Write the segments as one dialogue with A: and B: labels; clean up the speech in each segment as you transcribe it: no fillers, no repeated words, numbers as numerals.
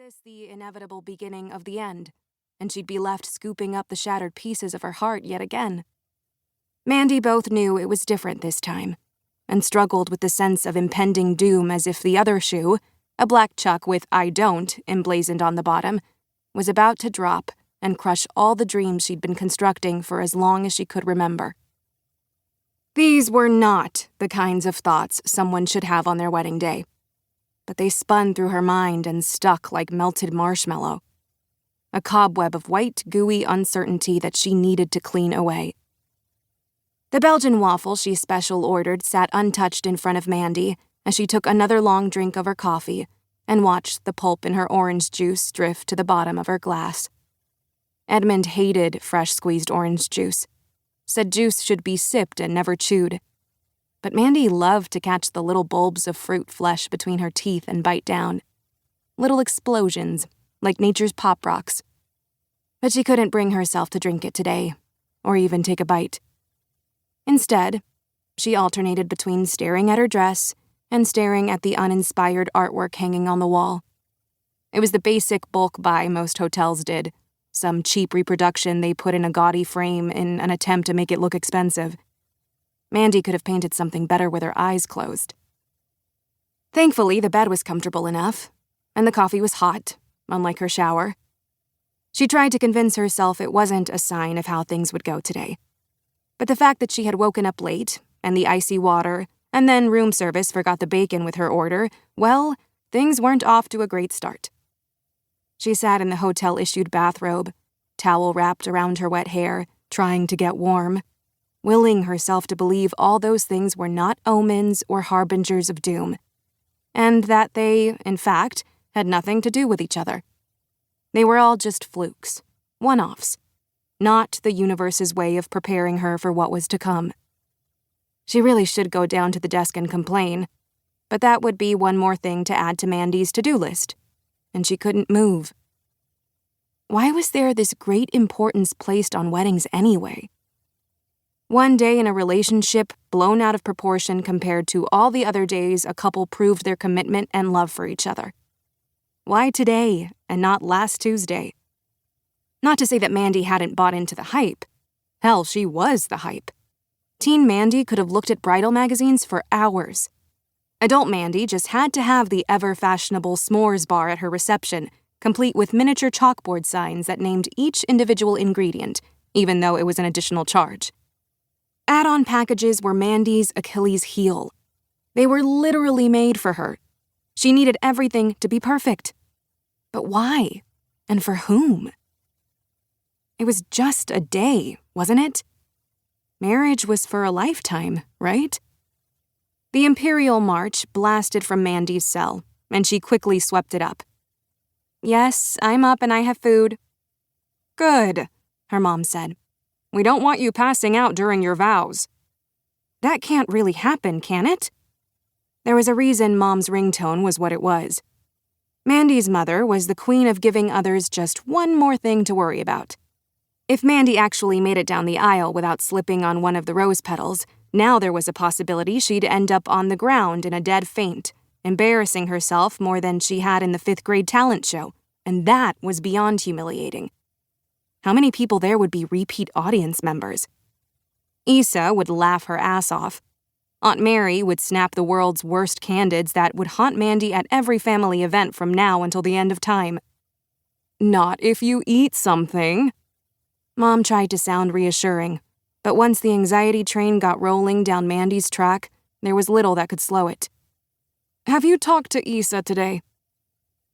A: this the inevitable beginning of the end? And she'd be left scooping up the shattered pieces of her heart yet again. Mandy both knew it was different this time, and struggled with the sense of impending doom as if the other shoe, a black chuck with "I don't" emblazoned on the bottom, was about to drop and crush all the dreams she'd been constructing for as long as she could remember. These were not the kinds of thoughts someone should have on their wedding day, but they spun through her mind and stuck like melted marshmallow. A cobweb of white, gooey uncertainty that she needed to clean away. The Belgian waffle she special ordered sat untouched in front of Mandy as she took another long drink of her coffee and watched the pulp in her orange juice drift to the bottom of her glass. Edmund hated fresh squeezed orange juice, said juice should be sipped and never chewed. But Mandy loved to catch the little bulbs of fruit flesh between her teeth and bite down. Little explosions, like nature's pop rocks. But she couldn't bring herself to drink it today, or even take a bite. Instead, she alternated between staring at her dress and staring at the uninspired artwork hanging on the wall. It was the basic bulk buy most hotels did, some cheap reproduction they put in a gaudy frame in an attempt to make it look expensive. Mandy could have painted something better with her eyes closed. Thankfully, the bed was comfortable enough, and the coffee was hot, unlike her shower. She tried to convince herself it wasn't a sign of how things would go today. But the fact that she had woken up late, and the icy water, and then room service forgot the bacon with her order, well, things weren't off to a great start. She sat in the hotel-issued bathrobe, towel wrapped around her wet hair, trying to get warm, willing herself to believe all those things were not omens or harbingers of doom, and that they, in fact, had nothing to do with each other. They were all just flukes, one-offs, not the universe's way of preparing her for what was to come. She really should go down to the desk and complain, but that would be one more thing to add to Mandy's to-do list, and she couldn't move. Why was there this great importance placed on weddings anyway? One day in a relationship blown out of proportion compared to all the other days a couple proved their commitment and love for each other. Why today and not last Tuesday? Not to say that Mandy hadn't bought into the hype. Hell, she was the hype. Teen Mandy could have looked at bridal magazines for hours. Adult Mandy just had to have the ever-fashionable s'mores bar at her reception, complete with miniature chalkboard signs that named each individual ingredient, even though it was an additional charge. Add-on packages were Mandy's Achilles heel. They were literally made for her. She needed everything to be perfect. But why? And for whom? It was just a day, wasn't it? Marriage was for a lifetime, right? The Imperial March blasted from Mandy's cell, and she quickly swept it up. "Yes, I'm up and I have food." "Good," her mom said. "We don't want you passing out during your vows." That can't really happen, can it? There was a reason Mom's ringtone was what it was. Mandy's mother was the queen of giving others just one more thing to worry about. If Mandy actually made it down the aisle without slipping on one of the rose petals, now there was a possibility she'd end up on the ground in a dead faint, embarrassing herself more than she had in the 5th grade talent show, and that was beyond humiliating. How many people there would be repeat audience members? Issa would laugh her ass off. Aunt Mary would snap the world's worst candids that would haunt Mandy at every family event from now until the end of time. "Not if you eat something." Mom tried to sound reassuring, but once the anxiety train got rolling down Mandy's track, there was little that could slow it. "Have you talked to Issa today?"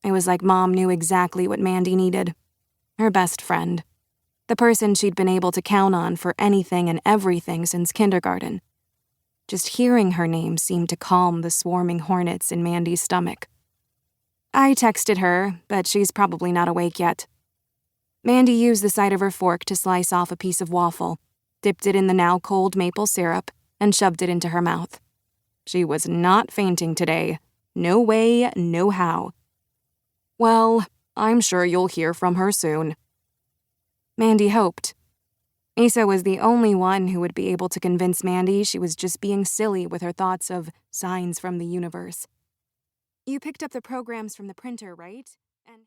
A: It was like Mom knew exactly what Mandy needed. Her best friend. The person she'd been able to count on for anything and everything since kindergarten. Just hearing her name seemed to calm the swarming hornets in Mandy's stomach. I texted her, but she's probably not awake yet. Mandy used the side of her fork to slice off a piece of waffle, dipped it in the now cold maple syrup, and shoved it into her mouth. She was not fainting today. No way, no how. "Well, I'm sure you'll hear from her soon." Mandy hoped. Issa was the only one who would be able to convince Mandy she was just being silly with her thoughts of signs from the universe. "You picked up the programs from the printer, right?"